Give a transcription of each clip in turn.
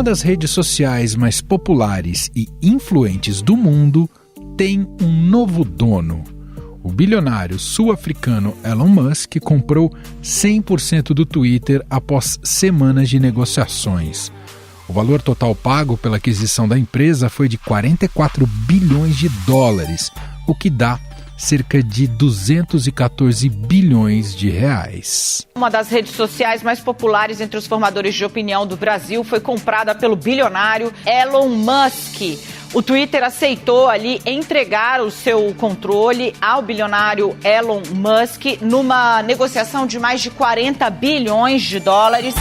Uma das redes sociais mais populares e influentes do mundo tem um novo dono. O bilionário sul-africano Elon Musk comprou 100% do Twitter após semanas de negociações. O valor total pago pela aquisição da empresa foi de 44 bilhões de dólares, o que dá cerca de 214 bilhões de reais. Uma das redes sociais mais populares entre os formadores de opinião do Brasil foi comprada pelo bilionário Elon Musk. O Twitter aceitou ali entregar o seu controle ao bilionário Elon Musk numa negociação de mais de 40 bilhões de dólares.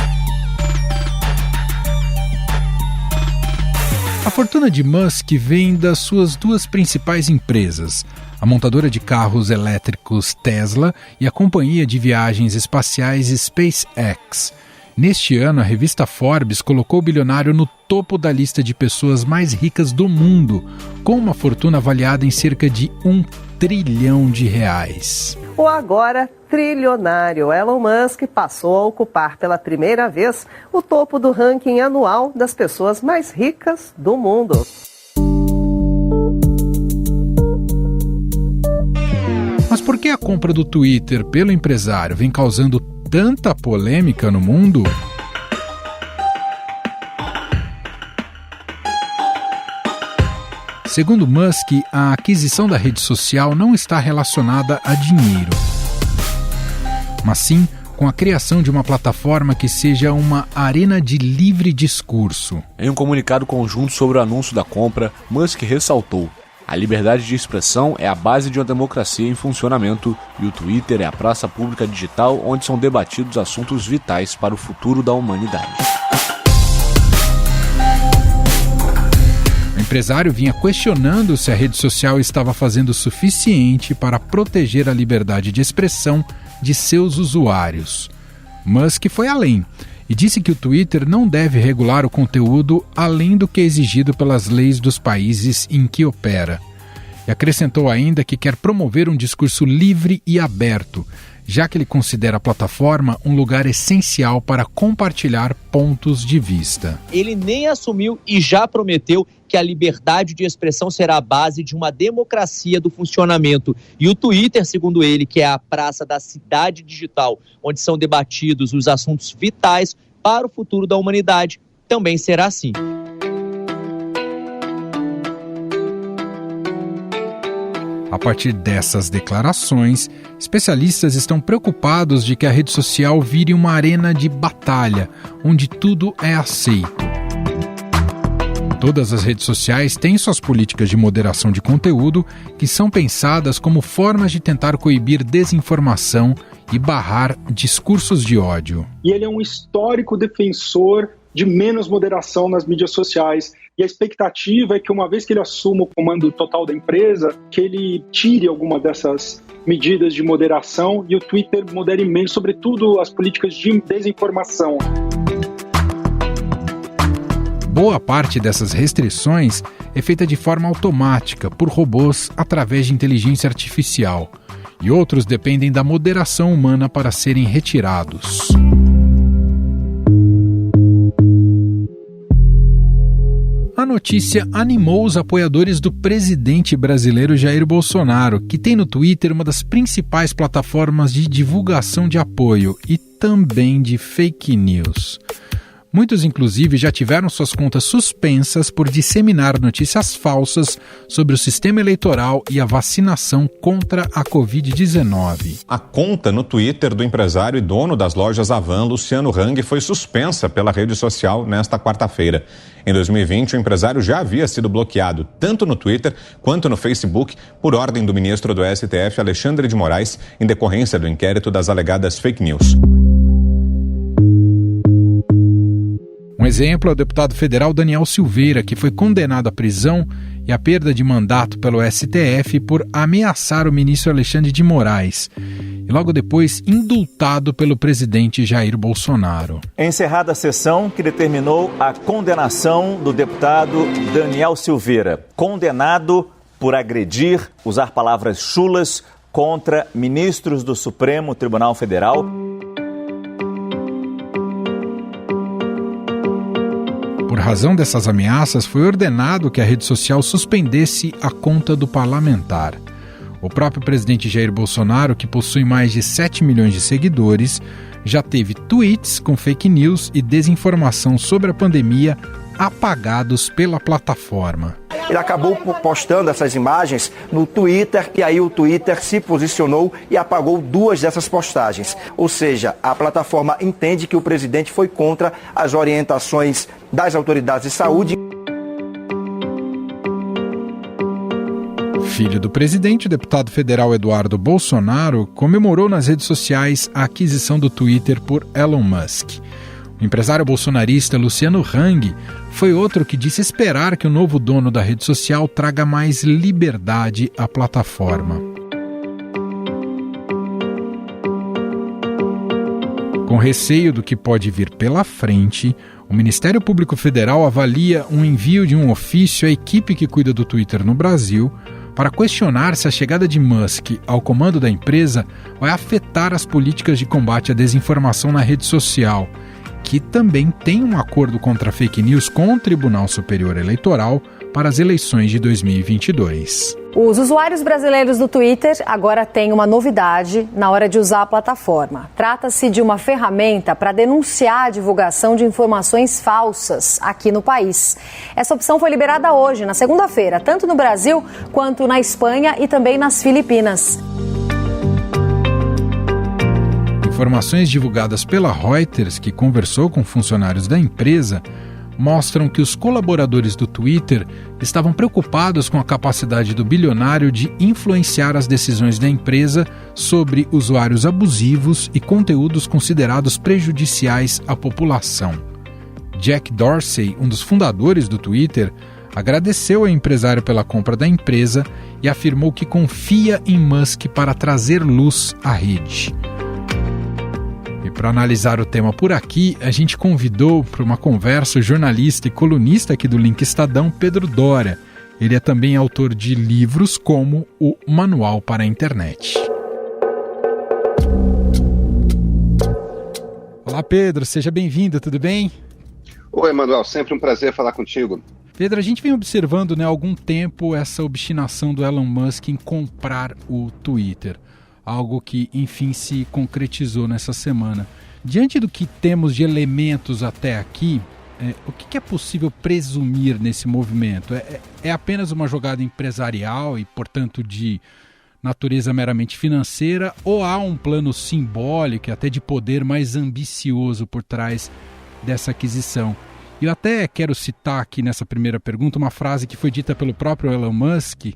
A fortuna de Musk vem das suas duas principais empresas, a montadora de carros elétricos Tesla e a companhia de viagens espaciais SpaceX. Neste ano, a revista Forbes colocou o bilionário no topo da lista de pessoas mais ricas do mundo, com uma fortuna avaliada em cerca de R$1 trilhão. O agora trilionário Elon Musk passou a ocupar pela primeira vez o topo do ranking anual das pessoas mais ricas do mundo. Mas por que a compra do Twitter pelo empresário vem causando tanta polêmica no mundo? Segundo Musk, a aquisição da rede social não está relacionada a dinheiro, mas sim com a criação de uma plataforma que seja uma arena de livre discurso. Em um comunicado conjunto sobre o anúncio da compra, Musk ressaltou: a liberdade de expressão é a base de uma democracia em funcionamento e o Twitter é a praça pública digital onde são debatidos assuntos vitais para o futuro da humanidade. O empresário vinha questionando se a rede social estava fazendo o suficiente para proteger a liberdade de expressão de seus usuários. Musk foi além e disse que o Twitter não deve regular o conteúdo além do que é exigido pelas leis dos países em que opera. E acrescentou ainda que quer promover um discurso livre e aberto, já que ele considera a plataforma um lugar essencial para compartilhar pontos de vista. Ele nem assumiu e já prometeu que a liberdade de expressão será a base de uma democracia do funcionamento. E o Twitter, segundo ele, que é a praça da cidade digital, onde são debatidos os assuntos vitais para o futuro da humanidade, também será assim. A partir dessas declarações, especialistas estão preocupados de que a rede social vire uma arena de batalha, onde tudo é aceito. Todas as redes sociais têm suas políticas de moderação de conteúdo que são pensadas como formas de tentar coibir desinformação e barrar discursos de ódio. E ele é um histórico defensor de menos moderação nas mídias sociais. E a expectativa é que, uma vez que ele assuma o comando total da empresa, que ele tire alguma dessas medidas de moderação e o Twitter modere menos, sobretudo as políticas de desinformação. Boa parte dessas restrições é feita de forma automática, por robôs através de inteligência artificial, e outros dependem da moderação humana para serem retirados. A notícia animou os apoiadores do presidente brasileiro Jair Bolsonaro, que tem no Twitter uma das principais plataformas de divulgação de apoio e também de fake news. Muitos, inclusive, já tiveram suas contas suspensas por disseminar notícias falsas sobre o sistema eleitoral e a vacinação contra a Covid-19. A conta no Twitter do empresário e dono das lojas Havan, Luciano Hang, foi suspensa pela rede social nesta quarta-feira. Em 2020, o empresário já havia sido bloqueado tanto no Twitter quanto no Facebook por ordem do ministro do STF, Alexandre de Moraes, em decorrência do inquérito das alegadas fake news. Um exemplo é o deputado federal Daniel Silveira, que foi condenado à prisão e à perda de mandato pelo STF por ameaçar o ministro Alexandre de Moraes, e logo depois indultado pelo presidente Jair Bolsonaro. Encerrada a sessão que determinou a condenação do deputado Daniel Silveira, condenado por agredir, usar palavras chulas contra ministros do Supremo Tribunal Federal. Por razão dessas ameaças, foi ordenado que a rede social suspendesse a conta do parlamentar. O próprio presidente Jair Bolsonaro, que possui mais de 7 milhões de seguidores, já teve tweets com fake news e desinformação sobre a pandemia apagados pela plataforma. Ele acabou postando essas imagens no Twitter e aí o Twitter se posicionou e apagou 2 dessas postagens. Ou seja, a plataforma entende que o presidente foi contra as orientações das autoridades de saúde. Filho do presidente, o deputado federal Eduardo Bolsonaro comemorou nas redes sociais a aquisição do Twitter por Elon Musk. O empresário bolsonarista Luciano Hang foi outro que disse esperar que o novo dono da rede social traga mais liberdade à plataforma. Com receio do que pode vir pela frente, o Ministério Público Federal avalia um envio de um ofício à equipe que cuida do Twitter no Brasil para questionar se a chegada de Musk ao comando da empresa vai afetar as políticas de combate à desinformação na rede social, que também tem um acordo contra fake news com o Tribunal Superior Eleitoral para as eleições de 2022. Os usuários brasileiros do Twitter agora têm uma novidade na hora de usar a plataforma. Trata-se de uma ferramenta para denunciar a divulgação de informações falsas aqui no país. Essa opção foi liberada hoje, na segunda-feira, tanto no Brasil quanto na Espanha e também nas Filipinas. Informações divulgadas pela Reuters, que conversou com funcionários da empresa, mostram que os colaboradores do Twitter estavam preocupados com a capacidade do bilionário de influenciar as decisões da empresa sobre usuários abusivos e conteúdos considerados prejudiciais à população. Jack Dorsey, um dos fundadores do Twitter, agradeceu ao empresário pela compra da empresa e afirmou que confia em Musk para trazer luz à rede. E para analisar o tema por aqui, a gente convidou para uma conversa o jornalista e colunista aqui do Link Estadão, Pedro Dória. Ele é também autor de livros como o Manual para a Internet. Olá, Pedro, seja bem-vindo, tudo bem? Oi, Manuel, sempre um prazer falar contigo. Pedro, a gente vem observando há algum tempo essa obstinação do Elon Musk em comprar o Twitter. Algo que, enfim, se concretizou nessa semana. Diante do que temos de elementos até aqui, o que é possível presumir nesse movimento? É apenas uma jogada empresarial e, portanto, de natureza meramente financeira, ou há um plano simbólico e até de poder mais ambicioso por trás dessa aquisição? Eu até quero citar aqui nessa primeira pergunta uma frase que foi dita pelo próprio Elon Musk,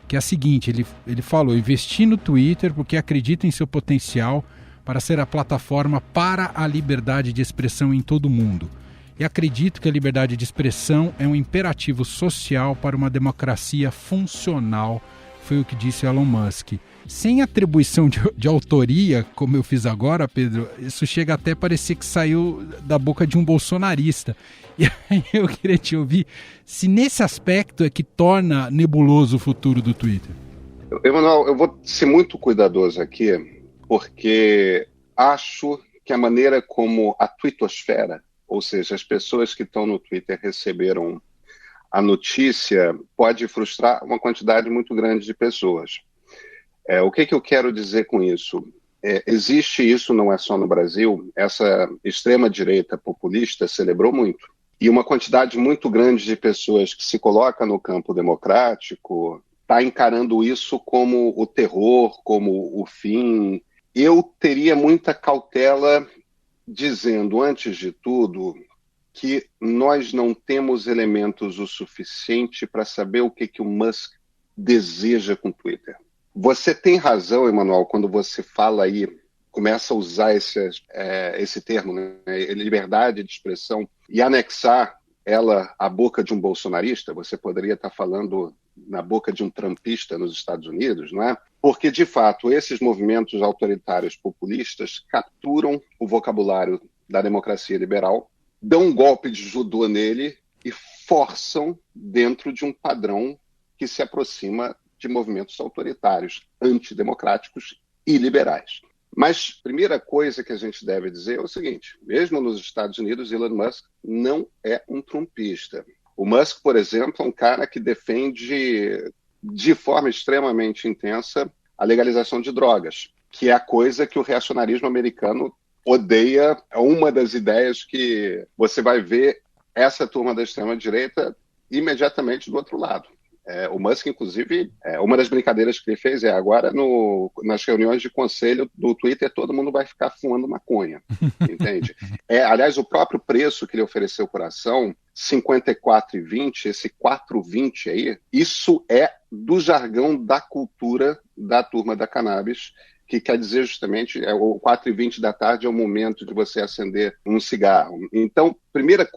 que é a seguinte: ele falou: investi no Twitter porque acredita em seu potencial para ser a plataforma para a liberdade de expressão em todo o mundo. E acredito que a liberdade de expressão é um imperativo social para uma democracia funcional, foi o que disse Elon Musk. Sem atribuição de autoria, como eu fiz agora, Pedro, isso chega até a parecer que saiu da boca de um bolsonarista. E aí eu queria te ouvir se nesse aspecto é que torna nebuloso o futuro do Twitter. Emanuel, eu vou ser muito cuidadoso aqui, porque acho que a maneira como a twittosfera, ou seja, as pessoas que estão no Twitter receberam a notícia, pode frustrar uma quantidade muito grande de pessoas. O que eu quero dizer com isso? Existe isso, não é só no Brasil, essa extrema-direita populista celebrou muito. E uma quantidade muito grande de pessoas que se coloca no campo democrático está encarando isso como o terror, como o fim. Eu teria muita cautela dizendo, antes de tudo, que nós não temos elementos o suficiente para saber o que o Musk deseja com o Twitter. Você tem razão, Emanuel, quando você fala aí, começa a usar esse termo, né, liberdade de expressão, e anexar ela à boca de um bolsonarista. Você poderia estar falando na boca de um trumpista nos Estados Unidos, não é? Porque, de fato, esses movimentos autoritários populistas capturam o vocabulário da democracia liberal, dão um golpe de judô nele e forçam dentro de um padrão que se aproxima de movimentos autoritários, antidemocráticos e liberais. Mas a primeira coisa que a gente deve dizer é o seguinte, mesmo nos Estados Unidos, Elon Musk não é um trumpista. O Musk, por exemplo, é um cara que defende de forma extremamente intensa a legalização de drogas, que é a coisa que o reacionarismo americano odeia. É uma das ideias que você vai ver essa turma da extrema-direita imediatamente do outro lado. O Musk, inclusive, uma das brincadeiras que ele fez agora nas reuniões de conselho do Twitter, todo mundo vai ficar fumando maconha, entende? Aliás, o próprio preço que ele ofereceu por ação, R$54,20, esse 4,20 aí, isso é do jargão da cultura da turma da cannabis, que quer dizer justamente, o 4h20 da tarde é o momento de você acender um cigarro. Então, primeira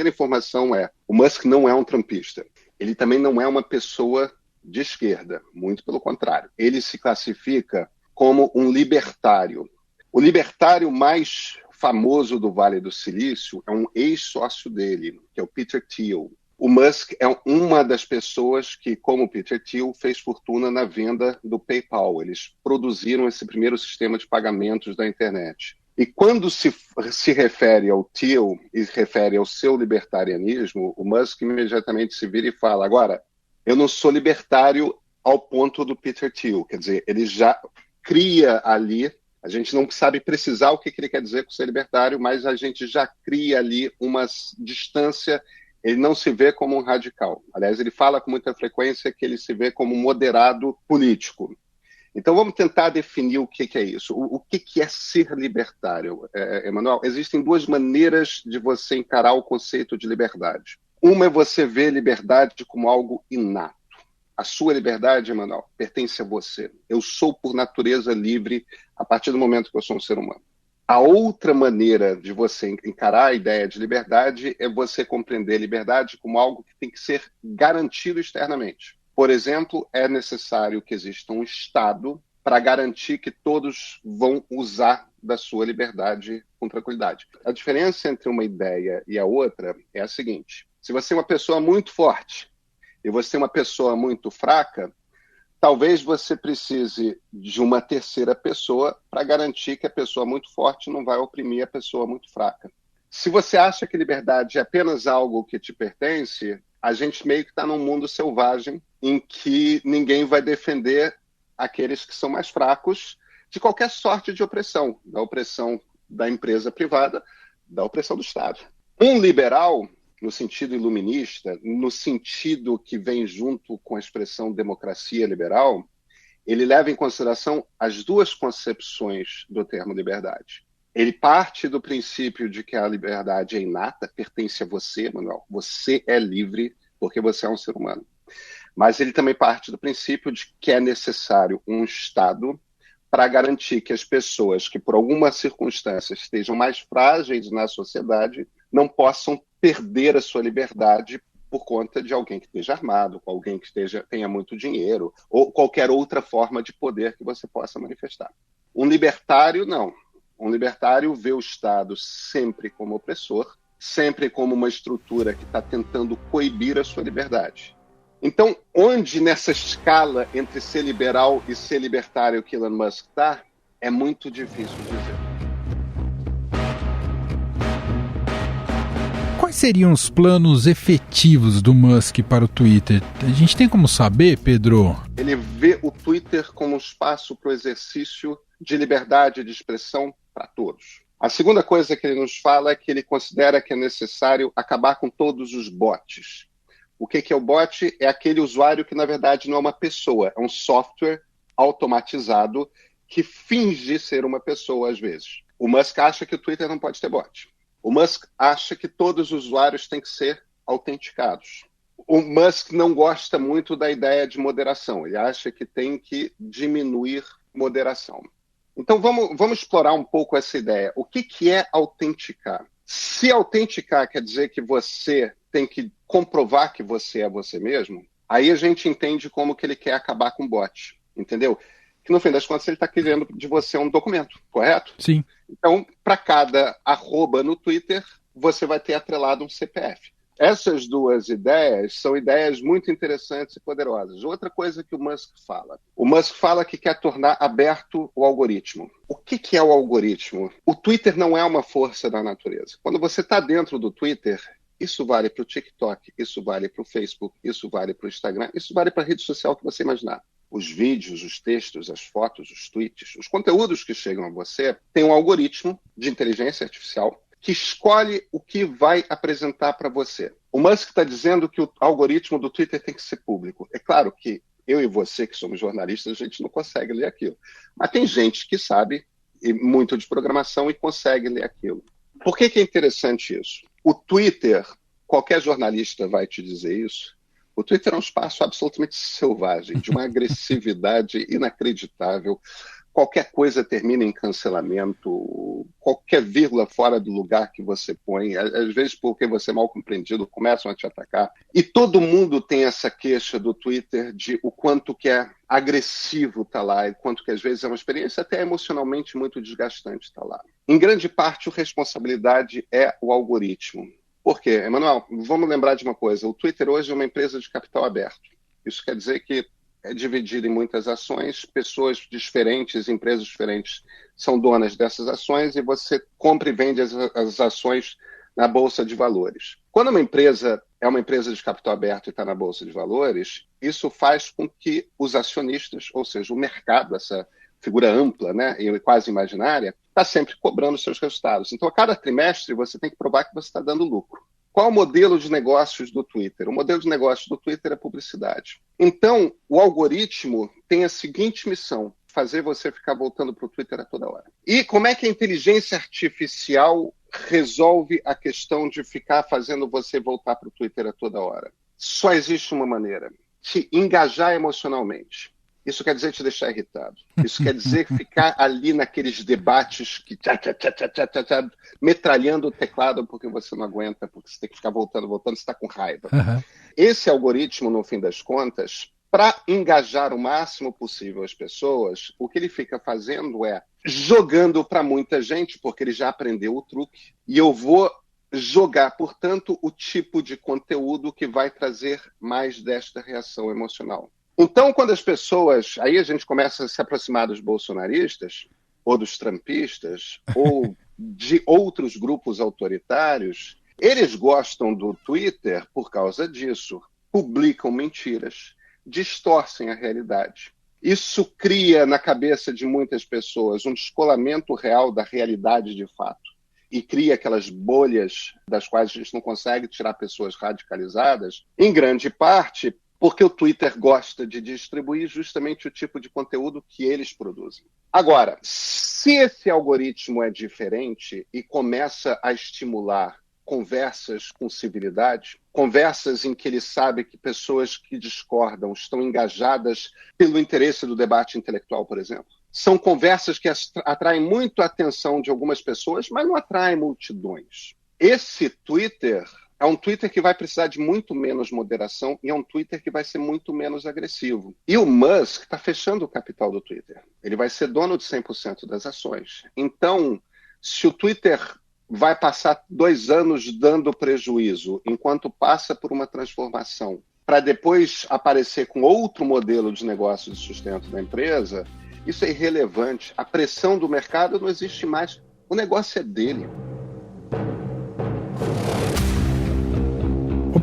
informação o Musk não é um trumpista. Ele também não é uma pessoa de esquerda, muito pelo contrário. Ele se classifica como um libertário. O libertário mais famoso do Vale do Silício é um ex-sócio dele, que é o Peter Thiel. O Musk é uma das pessoas que, como o Peter Thiel, fez fortuna na venda do PayPal. Eles produziram esse primeiro sistema de pagamentos da internet. E quando se refere ao Thiel e refere ao seu libertarianismo, o Musk imediatamente se vira e fala, agora, eu não sou libertário ao ponto do Peter Thiel. Quer dizer, ele já cria ali, a gente não sabe precisar o que ele quer dizer com ser libertário, mas a gente já cria ali uma distância. Ele não se vê como um radical. Aliás, ele fala com muita frequência que ele se vê como um moderado político. Então, vamos tentar definir o que é isso. O que é ser libertário, Emanuel? Existem duas maneiras de você encarar o conceito de liberdade. Uma é você ver liberdade como algo inato. A sua liberdade, Emanuel, pertence a você. Eu sou, por natureza, livre a partir do momento que eu sou um ser humano. A outra maneira de você encarar a ideia de liberdade é você compreender a liberdade como algo que tem que ser garantido externamente. Por exemplo, é necessário que exista um Estado para garantir que todos vão usar da sua liberdade com tranquilidade. A diferença entre uma ideia e a outra é a seguinte. Se você é uma pessoa muito forte e você é uma pessoa muito fraca, talvez você precise de uma terceira pessoa para garantir que a pessoa muito forte não vai oprimir a pessoa muito fraca. Se você acha que liberdade é apenas algo que te pertence, a gente meio que está num mundo selvagem em que ninguém vai defender aqueles que são mais fracos de qualquer sorte de opressão, da opressão da empresa privada, da opressão do Estado. Um liberal, no sentido iluminista, no sentido que vem junto com a expressão democracia liberal, ele leva em consideração as duas concepções do termo liberdade. Ele parte do princípio de que a liberdade é inata, pertence a você, Manuel. Você é livre porque você é um ser humano. Mas ele também parte do princípio de que é necessário um Estado para garantir que as pessoas que, por alguma circunstância, estejam mais frágeis na sociedade, não possam perder a sua liberdade por conta de alguém que esteja armado, alguém que tenha muito dinheiro, ou qualquer outra forma de poder que você possa manifestar. Um libertário, não. Um libertário vê o Estado sempre como opressor, sempre como uma estrutura que está tentando coibir a sua liberdade. Então, onde nessa escala entre ser liberal e ser libertário que Elon Musk está, é muito difícil dizer. Quais seriam os planos efetivos do Musk para o Twitter? A gente tem como saber, Pedro? Ele vê o Twitter como um espaço para o exercício de liberdade de expressão para todos. A segunda coisa que ele nos fala é que ele considera que é necessário acabar com todos os bots. O que é o bot? É aquele usuário que, na verdade, não é uma pessoa, é um software automatizado que finge ser uma pessoa, às vezes. O Musk acha que o Twitter não pode ter bot. O Musk acha que todos os usuários têm que ser autenticados. O Musk não gosta muito da ideia de moderação. Ele acha que tem que diminuir moderação. Então, vamos explorar um pouco essa ideia. O que é autenticar? Se autenticar quer dizer que você tem que comprovar que você é você mesmo, aí a gente entende como que ele quer acabar com o bot, entendeu? Que no fim das contas ele está querendo de você um documento, correto? Sim. Então, para cada arroba no Twitter, você vai ter atrelado um CPF. Essas duas ideias são ideias muito interessantes e poderosas. Outra coisa que o Musk fala que quer tornar aberto o algoritmo. O que é o algoritmo? O Twitter não é uma força da natureza. Quando você está dentro do Twitter, isso vale para o TikTok, isso vale para o Facebook, isso vale para o Instagram, isso vale para a rede social que você imaginar. Os vídeos, os textos, as fotos, os tweets, os conteúdos que chegam a você, tem um algoritmo de inteligência artificial que escolhe o que vai apresentar para você. O Musk está dizendo que o algoritmo do Twitter tem que ser público. É claro que eu e você, que somos jornalistas, a gente não consegue ler aquilo. Mas tem gente que sabe muito de programação e consegue ler aquilo. Por que é interessante isso? O Twitter, qualquer jornalista vai te dizer isso, o Twitter é um espaço absolutamente selvagem, de uma agressividade inacreditável. Qualquer coisa termina em cancelamento, qualquer vírgula fora do lugar que você põe, às vezes porque você é mal compreendido, começam a te atacar. E todo mundo tem essa queixa do Twitter de o quanto que é agressivo estar lá, e quanto que às vezes é uma experiência até emocionalmente muito desgastante estar lá. Em grande parte, a responsabilidade é o algoritmo. Por quê? Emanuel, vamos lembrar de uma coisa, o Twitter hoje é uma empresa de capital aberto. Isso quer dizer que é dividido em muitas ações, pessoas diferentes, empresas diferentes são donas dessas ações e você compra e vende as ações na Bolsa de Valores. Quando uma empresa é uma empresa de capital aberto e está na Bolsa de Valores, isso faz com que os acionistas, ou seja, o mercado, essa figura ampla, né, e quase imaginária, está sempre cobrando seus resultados. Então, a cada trimestre, você tem que provar que você está dando lucro. Qual o modelo de negócios do Twitter? O modelo de negócios do Twitter é publicidade. Então, o algoritmo tem a seguinte missão, fazer você ficar voltando para o Twitter a toda hora. E como é que a inteligência artificial resolve a questão de ficar fazendo você voltar para o Twitter a toda hora? Só existe uma maneira, te engajar emocionalmente. Isso quer dizer te deixar irritado. Isso quer dizer ficar ali naqueles debates que metralhando o teclado porque você não aguenta, porque você tem que ficar voltando, você está com raiva. Uhum. Esse algoritmo, no fim das contas, para engajar o máximo possível as pessoas, o que ele fica fazendo é jogando para muita gente, porque ele já aprendeu o truque, e eu vou jogar, portanto, o tipo de conteúdo que vai trazer mais desta reação emocional. Então, quando as pessoas... Aí a gente começa a se aproximar dos bolsonaristas, ou dos trumpistas, ou de outros grupos autoritários. Eles gostam do Twitter por causa disso. Publicam mentiras, distorcem a realidade. Isso cria na cabeça de muitas pessoas um descolamento real da realidade de fato. E cria aquelas bolhas das quais a gente não consegue tirar pessoas radicalizadas, em grande parte... porque o Twitter gosta de distribuir justamente o tipo de conteúdo que eles produzem. Agora, se esse algoritmo é diferente e começa a estimular conversas com civilidade, conversas em que ele sabe que pessoas que discordam estão engajadas pelo interesse do debate intelectual, por exemplo, são conversas que atraem muito a atenção de algumas pessoas, mas não atraem multidões. Esse Twitter... é um Twitter que vai precisar de muito menos moderação e é um Twitter que vai ser muito menos agressivo. E o Musk está fechando o capital do Twitter. Ele vai ser dono de 100% das ações. Então, se o Twitter vai passar 2 anos dando prejuízo, enquanto passa por uma transformação, para depois aparecer com outro modelo de negócio de sustento da empresa, isso é irrelevante. A pressão do mercado não existe mais. O negócio é dele.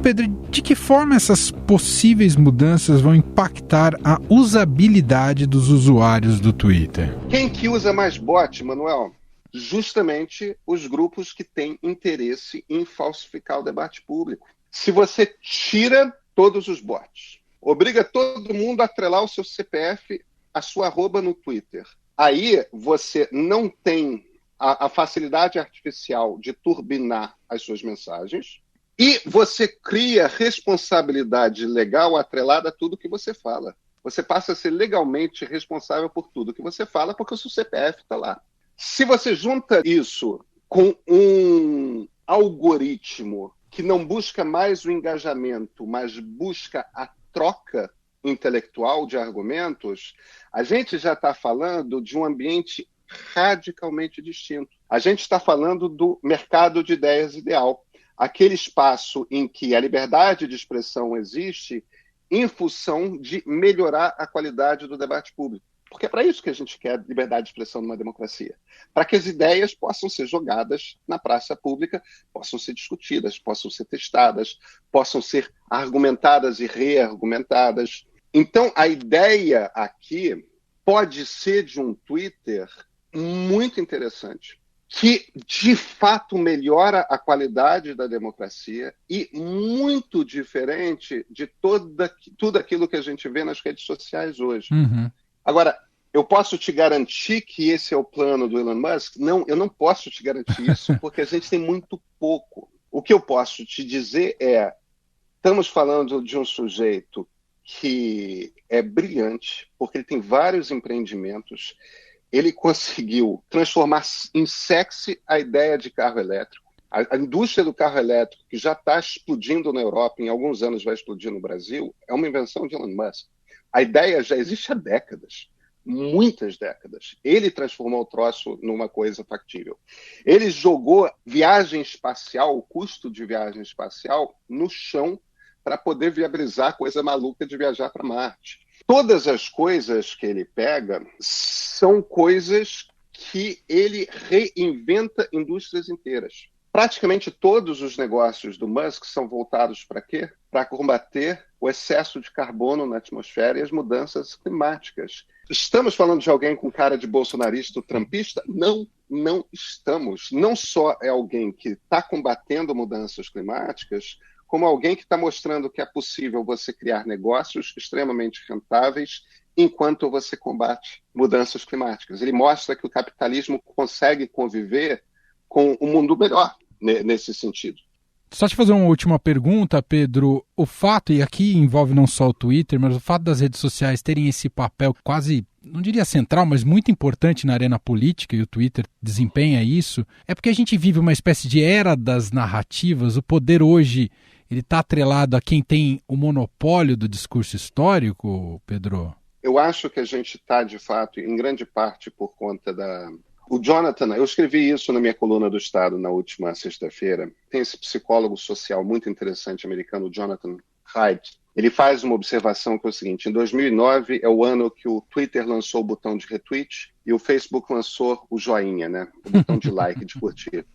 Pedro, de que forma essas possíveis mudanças vão impactar a usabilidade dos usuários do Twitter? Quem que usa mais bot, Manuel? Justamente os grupos que têm interesse em falsificar o debate público. Se você tira todos os bots, obriga todo mundo a atrelar o seu CPF, a sua arroba no Twitter, aí você não tem a facilidade artificial de turbinar as suas mensagens, e você cria responsabilidade legal atrelada a tudo que você fala. Você passa a ser legalmente responsável por tudo que você fala, porque o seu CPF está lá. Se você junta isso com um algoritmo que não busca mais o engajamento, mas busca a troca intelectual de argumentos, a gente já está falando de um ambiente radicalmente distinto. A gente está falando do mercado de ideias ideal. aquele espaço em que a liberdade de expressão existe em função de melhorar a qualidade do debate público. Porque é para isso que a gente quer liberdade de expressão numa democracia. Para que as ideias possam ser jogadas na praça pública, possam ser discutidas, possam ser testadas, possam ser argumentadas e reargumentadas. Então, a ideia aqui pode ser de um Twitter muito interessante, que de fato melhora a qualidade da democracia e muito diferente de tudo aquilo que a gente vê nas redes sociais hoje. Uhum. Agora, eu posso te garantir que esse é o plano do Elon Musk? Não, eu não posso te garantir isso, porque a gente tem muito pouco. O que eu posso te dizer é, estamos falando de um sujeito que é brilhante, porque ele tem vários empreendimentos. Ele conseguiu transformar em sexy a ideia de carro elétrico. A indústria do carro elétrico, que já está explodindo na Europa, em alguns anos vai explodir no Brasil, é uma invenção de Elon Musk. A ideia já existe há décadas, muitas décadas. Ele transformou o troço numa coisa factível. Ele jogou viagem espacial, o custo de viagem espacial, no chão para poder viabilizar a coisa maluca de viajar para Marte. Todas as coisas que ele pega são coisas que ele reinventa indústrias inteiras. Praticamente todos os negócios do Musk são voltados para quê? Para combater o excesso de carbono na atmosfera e as mudanças climáticas. Estamos falando de alguém com cara de bolsonarista ou trumpista? Não, não estamos. Não só é alguém que está combatendo mudanças climáticas, como alguém que está mostrando que é possível você criar negócios extremamente rentáveis enquanto você combate mudanças climáticas. Ele mostra que o capitalismo consegue conviver com um mundo melhor nesse sentido. Só te fazer uma última pergunta, Pedro. O fato, e aqui envolve não só o Twitter, mas o fato das redes sociais terem esse papel quase, não diria central, mas muito importante na arena política, e o Twitter desempenha isso, é porque a gente vive uma espécie de era das narrativas. O poder hoje, ele está atrelado a quem tem o monopólio do discurso histórico, Pedro? Eu acho que a gente está, de fato, em grande parte por conta O Jonathan, eu escrevi isso na minha coluna do Estado na última sexta-feira. Tem esse psicólogo social muito interessante americano, Jonathan Haidt. Ele faz uma observação que é o seguinte: em 2009 é o ano que o Twitter lançou o botão de retweet e o Facebook lançou o joinha, né? O botão de like, de curtir.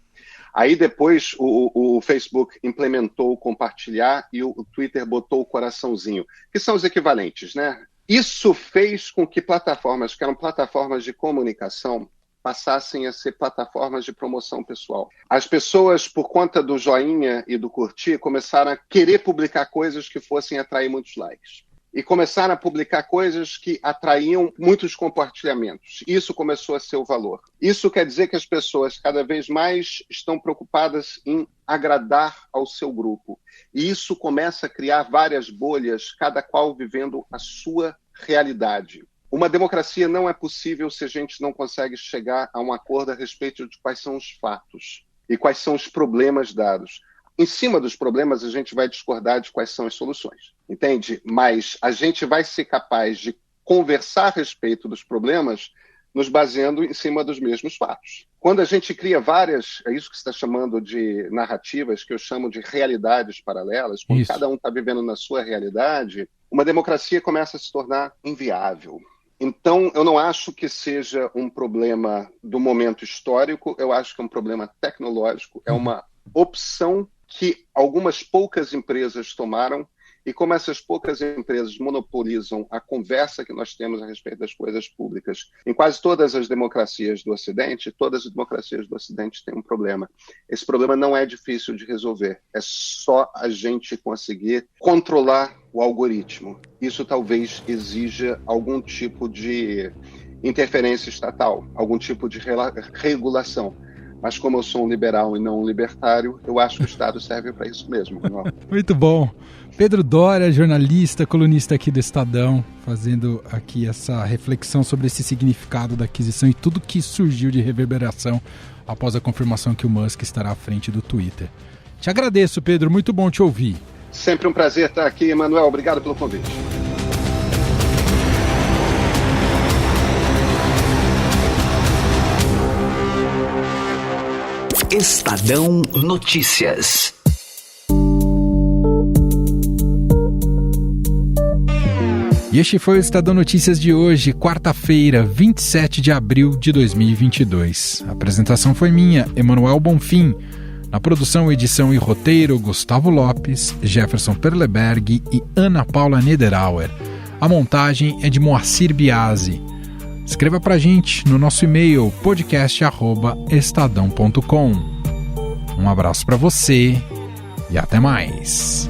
Aí depois o Facebook implementou o compartilhar e o Twitter botou o coraçãozinho, que são os equivalentes, né? Isso fez com que plataformas que eram plataformas de comunicação passassem a ser plataformas de promoção pessoal. As pessoas, por conta do joinha e do curtir, começaram a querer publicar coisas que fossem atrair muitos likes. E começaram a publicar coisas que atraíam muitos compartilhamentos. Isso começou a ser o valor. Isso quer dizer que as pessoas cada vez mais estão preocupadas em agradar ao seu grupo. E isso começa a criar várias bolhas, cada qual vivendo a sua realidade. Uma democracia não é possível se a gente não consegue chegar a um acordo a respeito de quais são os fatos e quais são os problemas dados. Em cima dos problemas, a gente vai discordar de quais são as soluções, entende? Mas a gente vai ser capaz de conversar a respeito dos problemas nos baseando em cima dos mesmos fatos. Quando a gente cria várias, é isso que você está chamando de narrativas, que eu chamo de realidades paralelas, quando cada um está vivendo na sua realidade, uma democracia começa a se tornar inviável. Então, eu não acho que seja um problema do momento histórico, eu acho que é um problema tecnológico, é uma opção que algumas poucas empresas tomaram, e como essas poucas empresas monopolizam a conversa que nós temos a respeito das coisas públicas, em quase todas as democracias do Ocidente, todas as democracias do Ocidente têm um problema. Esse problema não é difícil de resolver, é só a gente conseguir controlar o algoritmo. Isso talvez exija algum tipo de interferência estatal, algum tipo de regulação. Mas como eu sou um liberal e não um libertário, eu acho que o Estado serve para isso mesmo. Muito bom. Pedro Doria, jornalista, colunista aqui do Estadão, fazendo aqui essa reflexão sobre esse significado da aquisição e tudo que surgiu de reverberação após a confirmação que o Musk estará à frente do Twitter. Te agradeço, Pedro. Muito bom te ouvir. Sempre um prazer estar aqui, Emanuel. Obrigado pelo convite. Estadão Notícias. E este foi o Estadão Notícias de hoje, quarta-feira, 27 de abril de 2022. A apresentação foi minha, Emanuel Bonfim. Na produção, edição e roteiro, Gustavo Lopes, Jefferson Perleberg e Ana Paula Niederauer. A montagem é de Moacir Biasi. Escreva pra gente no nosso e-mail podcast@estadão.com. Um abraço pra você e até mais.